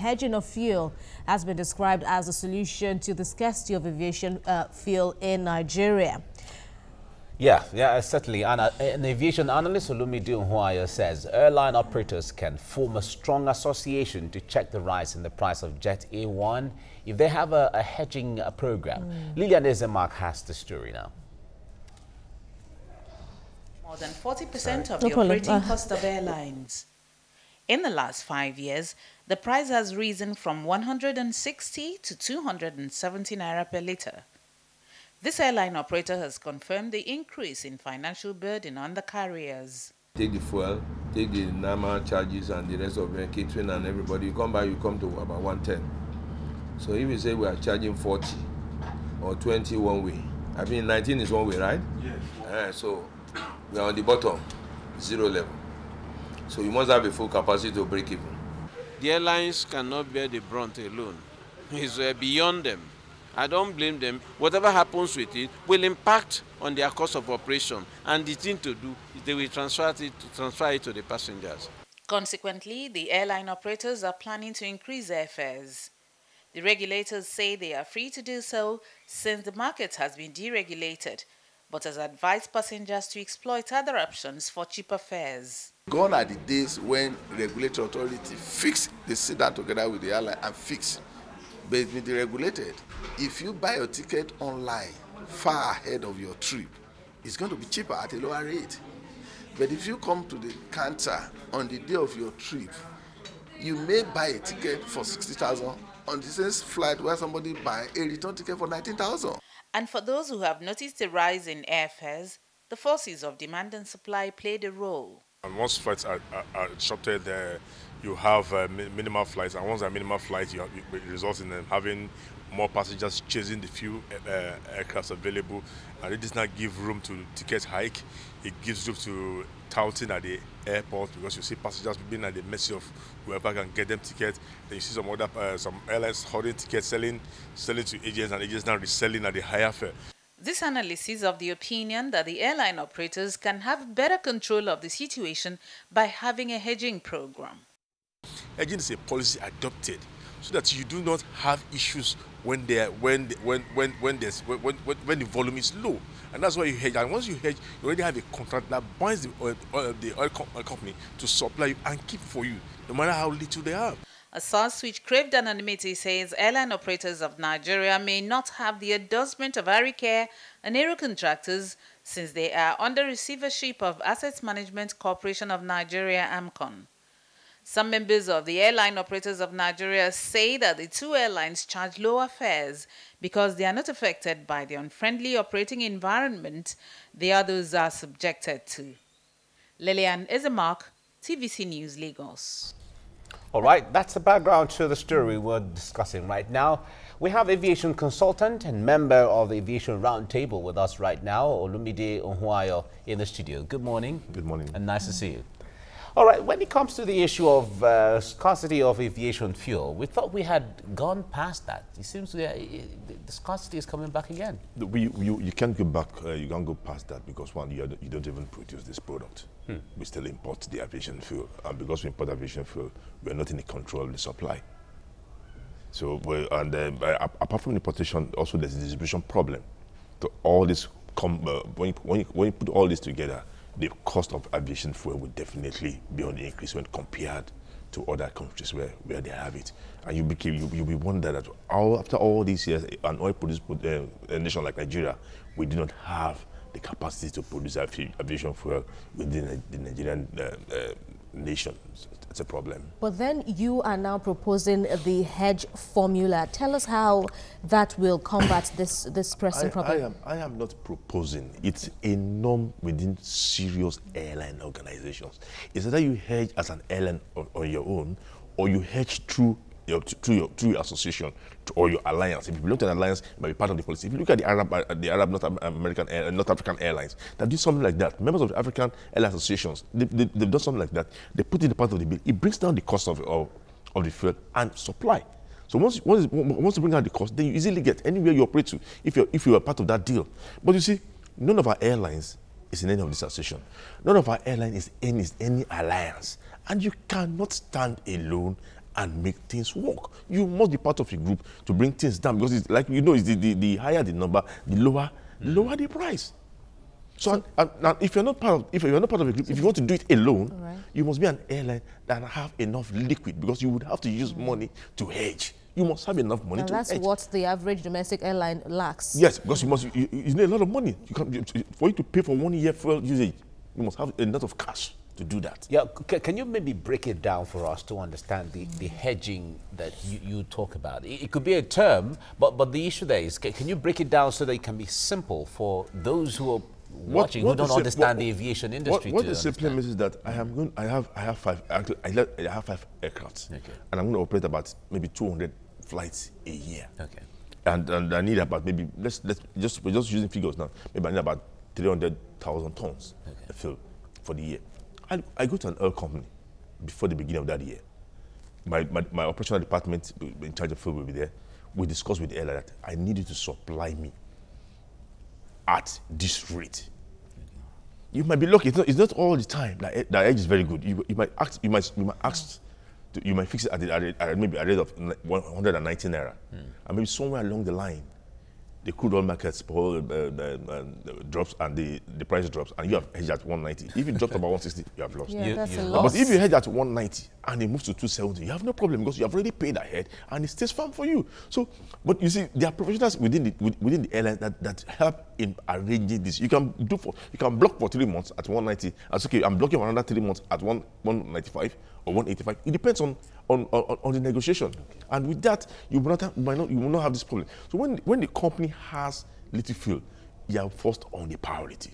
Hedging of fuel has been described as a solution to the scarcity of aviation fuel in Nigeria. Yeah, certainly. And an aviation analyst, Olumide Onhuayo, says airline operators can form a strong association to check the rise in the price of Jet A1 if they have a hedging program. Lillian Ezemark has the story now. More than 40% of the operating cost of airlines. In the last 5 years, the price has risen from 160 to 270 naira per litre. This airline operator has confirmed the increase in financial burden on the carriers. Take the fuel, take the normal charges and the rest of the catering and everybody. You come to about 110. So if you say we are charging 40 or 20 one way, I mean 19 is one way, right? Yes. So we are on the bottom, 0 level. So you must have a full capacity to break even. The airlines cannot bear the brunt alone. It's beyond them. I don't blame them. Whatever happens with it will impact on their cost of operation. And the thing to do is they will transfer it to the passengers. Consequently, the airline operators are planning to increase airfares. The regulators say they are free to do so since the market has been deregulated, but has advised passengers to exploit other options for cheaper fares. Gone are the days when regulatory authority they sit down together with the airline and fix. But it's been deregulated. If you buy your ticket online far ahead of your trip, it's going to be cheaper at a lower rate. But if you come to the counter on the day of your trip, you may buy a ticket for 60,000 on the same flight where somebody buy a return ticket for 19,000. And for those who have noticed the rise in airfares, the forces of demand and supply played a role. And once flights are disrupted, you have minimal flights, and once there are minimal flights, it results in them having more passengers chasing the few aircrafts available, and it does not give room to ticket hike. It gives room to touting at the airport, because you see passengers being at the mercy of whoever can get them tickets. Then you see some airlines holding tickets, selling to agents, and agents now reselling at the higher fare. This analyst is of the opinion that the airline operators can have better control of the situation by having a hedging program. Hedging is a policy adopted so that you do not have issues when the volume is low, and that's why you hedge. And once you hedge, you already have a contract that binds the oil company to supply you and keep for you, no matter how little they have. A source which craved anonymity says airline operators of Nigeria may not have the endorsement of Aricare and Aero Contractors since they are under receivership of Assets Management Corporation of Nigeria, AMCON. Some members of the Airline Operators of Nigeria say that the two airlines charge lower fares because they are not affected by the unfriendly operating environment the others are subjected to. Lillian Ezemark, TVC News, Lagos. All right, that's the background to the story we're discussing right now. We have aviation consultant and member of the Aviation Roundtable with us right now, Olumide Onhuayo, in the studio. Good morning. Good morning. And nice to see you. All right, when it comes to the issue of scarcity of aviation fuel, we thought we had gone past that. It seems the scarcity is coming back again. You can't go back, you can't go past that because, one, you don't even produce this product. We still import the aviation fuel. And because we import aviation fuel, we're not in control of the supply. So, apart from importation, also there's a distribution problem. So all this, when you put all this together, the cost of aviation fuel will definitely be on the increase when compared to other countries where they have it. And you'll be wondering that after all these years, an oil produced a nation like Nigeria, we do not have the capacity to produce aviation fuel within the Nigerian nation. It's a problem. But then you are now proposing the hedge formula. Tell us how that will combat this pressing problem. I am not proposing. It's a norm within serious airline organizations. It's either you hedge as an airline on your own, or you hedge through your association or your alliance. If you belong to an alliance, it might be part of the policy. If you look at the Arab North African Airlines, that do something like that. Members of the African Airline Associations, they've done something like that. They put it in the part of the bill. It brings down the cost of the fuel and supply. So once you bring down the cost, then you easily get anywhere you operate to if you are part of that deal. But you see, none of our airlines is in any of this association. None of our airlines is in any alliance. And you cannot stand alone and make things work. You must be part of a group to bring things down, because it's like, it's the higher the number, the lower the price. So now, if you're not part of a group, if you want to do it alone, you must be an airline that have enough liquid, because you would have to use money to hedge. You must have enough money to hedge. That's what the average domestic airline lacks. Yes, because you need a lot of money. For you to pay for 1 year fuel usage, you must have a lot of cash to do that. Yeah, can you maybe break it down for us to understand the hedging that you talk about? It could be a term, but the issue there is, can you break it down so that it can be simple for those who are watching, who don't understand the aviation industry? What the simple means is that I have 5 aircrafts, and I'm going to operate about maybe 200 flights a year. Okay. And I need about maybe, we're just using figures now, maybe I need about 300,000 tons of fuel for the year. I go to an oil company before the beginning of that year. My operational department in charge of fuel will be there. We discuss with the airline that I need you to supply me at this rate. You might be lucky. It's not all the time that edge is very good. You might fix it at maybe a rate of 119 naira, and maybe somewhere along the line, the crude oil markets drops and the price drops, and you have hedged at 190. If it drops about 160, you have lost. Yeah, that's a loss. But if you hedge at 190 and it moves to 270, you have no problem, because you have already paid ahead and it stays firm for you. So, but you see, there are professionals within the airline that help in arranging this. You can block for 3 months at 190. That's okay. I'm blocking for another 3 months at 195 or 185. It depends on the negotiation. Okay. And with that, you will not have this problem. So when the company has little fuel, you are forced on the priority,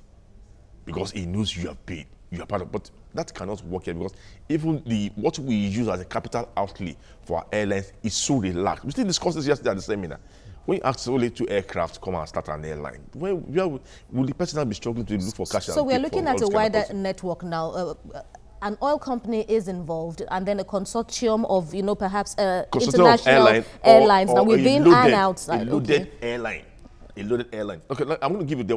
because it knows you have paid, you are part of. But that cannot work here, because even what we use as a capital outlay for our airlines is so relaxed. We still discussed this yesterday at the seminar. When you ask only 2 aircraft to come and start an airline, will the person be struggling to look for cash? So we're looking at a wider network now. An oil company is involved, and then a consortium of, perhaps international airlines. Now, within and outside. A loaded airline. A loaded airline. Okay, I'm going to give you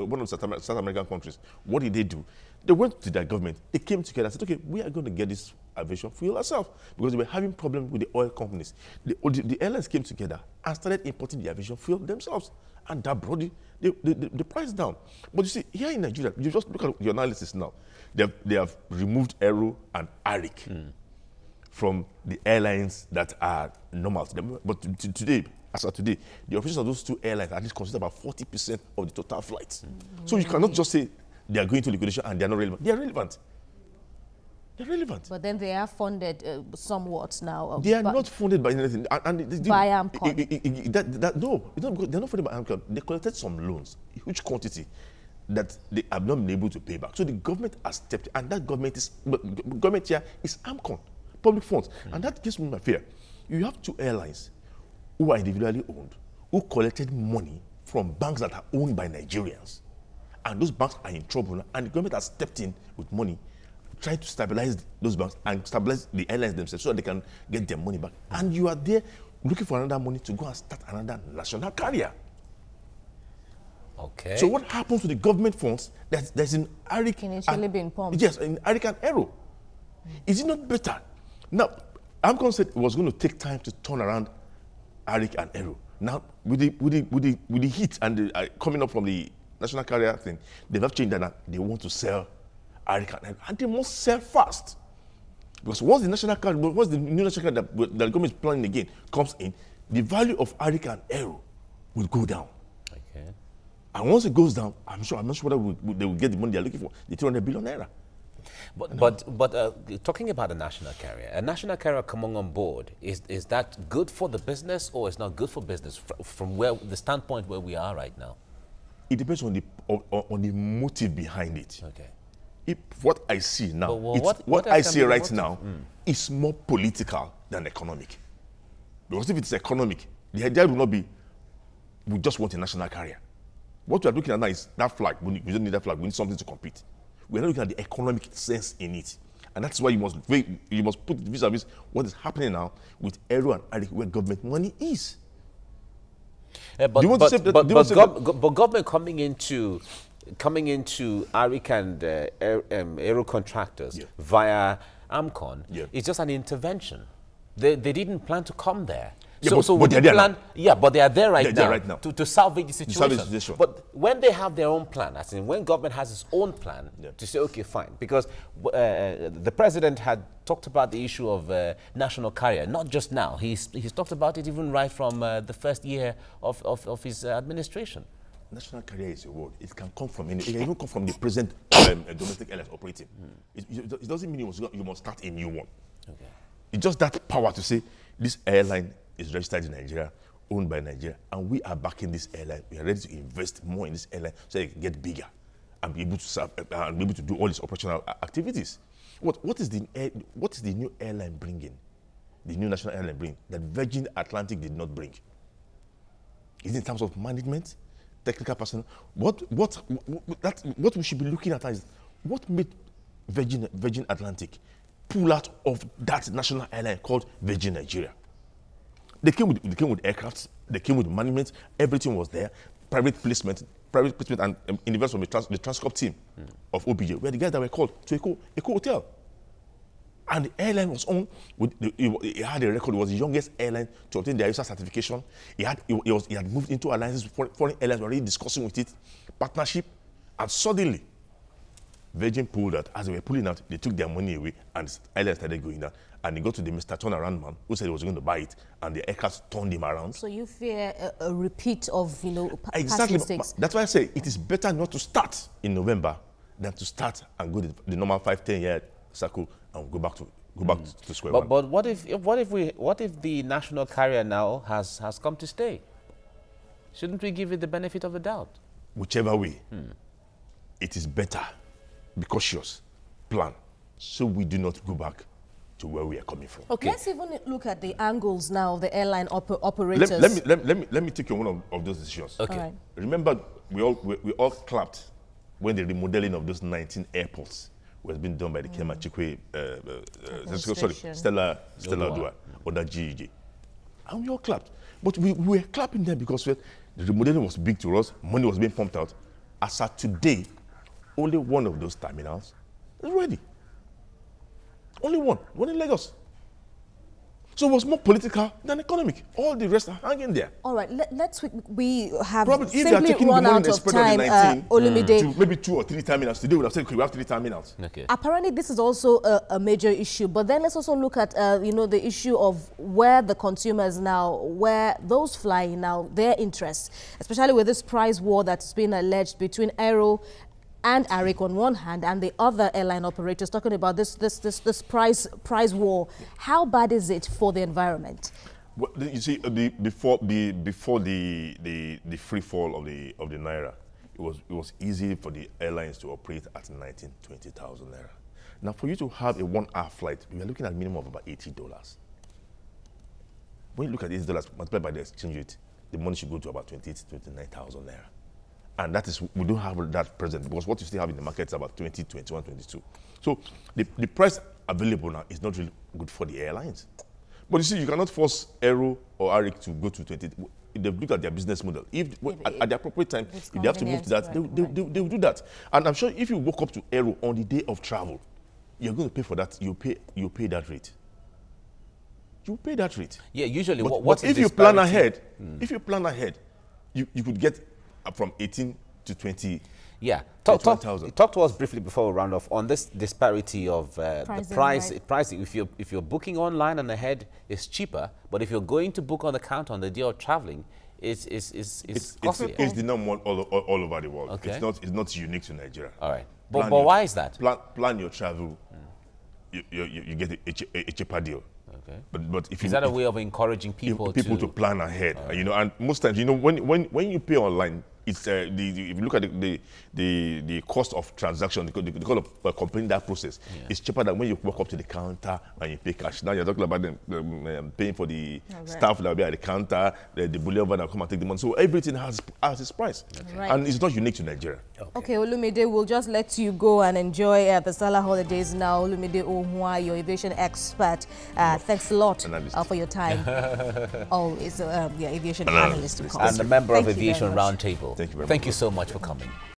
one of the South American countries. What did they do? They went to their government. They came together and said, okay, we are going to get this aviation fuel ourselves, because they were having problems with the oil companies. The airlines came together and started importing the aviation fuel themselves, and that brought the price down. But you see, here in Nigeria, you just look at your analysis now. They have removed Aero and Arik from the airlines that are normal to them. But today, as of today, the operations of those 2 airlines at least consider about 40% of the total flights. So you cannot just say they are going to liquidation and they are not relevant. They are relevant. They're relevant. But then they are funded somewhat now. They are not funded by anything. By AMCON. No, they're not funded by AMCON. They collected some loans, a huge quantity, that they have not been able to pay back. So the government has stepped in, and that government here is AMCON, public funds. And that gives me my fear. You have 2 airlines who are individually owned, who collected money from banks that are owned by Nigerians. And those banks are in trouble, and the government has stepped in with money, trying to stabilize those banks and stabilize the airlines themselves so that they can get their money back. And you are there looking for another money to go and start another national carrier. Okay. So what happens to the government funds that's in Arik? Initially being pumped. Yes, in Arik and Aero. Is it not better? Now, AMCON said it was going to take time to turn around Arik and Aero. Now, with the heat and the, coming up from the national carrier thing, they have changed that now. They want to sell Arik and Aero, and they must sell fast. Because once the new national carrier that the government is planning again comes in, the value of Arik and Aero will go down. Okay. And once it goes down, I'm not sure whether they will get the money they're looking for, the 200 billion naira. But talking about a national carrier coming on board, is that good for the business, or is not good for business from the standpoint where we are right now? It depends on the motive behind it. Okay. What I see now, what I see right now is more political than economic. Because if it's economic, the idea will not be, we just want a national carrier. What we are looking at now is that flag. We don't need that flag. We need something to compete. We're not looking at the economic sense in it. And that's why you must put vis-a-vis what is happening now with Aero and Arik, where government money is. But government coming into Arik and Aero contractors via AMCON is just an intervention. They didn't plan to come there. Yeah, so but they're there now. Yeah, but they are there right now, to salvage the situation. But when they have their own plan, as in when government has its own plan to say, okay, fine, because the president had talked about the issue of national carrier, not just now. He's talked about it even right from the first year of his administration. National carrier is a word. It can come from any. It can even come from the present domestic airlines operating. It doesn't mean you must start a new one. Okay. It's just that power to say this airline is registered in Nigeria, owned by Nigeria, and we are backing this airline. We are ready to invest more in this airline so it can get bigger and be able to serve and be able to do all these operational activities. What is the new airline bringing? The new national airline bringing that Virgin Atlantic did not bring? Is it in terms of management, technical personnel? What we should be looking at is what made Virgin Atlantic pull out of that national airline called Virgin Nigeria. They came with aircrafts, they came with management, everything was there, private placement and investment from the Transcorp team of OBJ, where the guys that were called to Eco Hotel. And the airline was on, it had a record, it was the youngest airline to obtain the IOSA certification. He had moved into alliances with foreign airlines, were already discussing with it, partnership, and suddenly, Virgin pulled out. As they were pulling out, they took their money away, and the airline started going down. And they got to the Mr. Turnaround man who said he was going to buy it, and the aircraft turned him around. So you fear a repeat of, exactly. Past mistakes? That's why I say it is better not to start in November than to start and go the normal 5-10 year cycle and go back to square one. But what if the national carrier now has come to stay? Shouldn't we give it the benefit of the doubt? Whichever way, it is better. Be cautious, plan, so we do not go back to where we are coming from. Okay. Let's even look at the angles now of the airline operators. Let me take you one of those decisions. Okay. Right. Remember, we all clapped when the remodeling of those 19 airports was being done by the Kema Chikwe, Stella Odua, or the GEG. And we all clapped. But we were clapping them because the remodeling was big to us, money was being pumped out. As of today, only one of those terminals is ready. Only one in Lagos. So it was more political than economic. All the rest are hanging there. All right, we have probably simply run out of time, Olumide. To maybe 2 or 3 terminals. Today we would have said, okay, we have 3 terminals. Okay. Apparently this is also a major issue, but then let's also look at, the issue of where the consumers now, where those flying now, their interests, especially with this price war that's been alleged between Aero and ARIC on one hand, and the other airline operators talking about this price war. How bad is it for the environment? Well, you see, before the free fall of the naira, it was easy for the airlines to operate at 19,000-20,000 naira. Now, for you to have a 1-hour flight, we are looking at a minimum of about $80. When you look at $80 multiplied by the exchange rate, the money should go to about 28,000-29,000 naira. And that is, we don't have that present, because what you still have in the market is about 20, 21, 22. So the price available now is not really good for the airlines. But you see, you cannot force Aero or ARIC to go to 20. They look at their business model. At the appropriate time, if they have to move to that, they will do that. And I'm sure if you walk up to Aero on the day of travel, you're going to pay for that. You pay that rate. You pay that rate. Yeah, usually. But if you plan ahead, you could get from 18 to 20. Yeah, talk to us briefly before we round off on this disparity of the price. If you're booking online and ahead, it's cheaper. But if you're going to book on the counter on the day of traveling, it's costly. It's the number one all over the world. Okay. It's not unique to Nigeria. All right, but why is that? Plan your travel. You get a cheaper deal. Okay. But if is that a way of encouraging people to plan ahead? And most times, when you pay online, it's if you look at the cost of transaction, the cost of completing that process, it's cheaper than when you walk up to the counter and you pay cash. Now you're talking about them paying for the staff that will be at the counter, the bullion van that will come and take the money. So everything has its price, and it's not unique to Nigeria. Okay, Olumide, we'll just let you go and enjoy the Salah holidays now. Olumide Ohua, your aviation expert. Thanks a lot for your time. Always, aviation analyst. And a member of Aviation Roundtable. Thank you very much. Thank you so much for coming.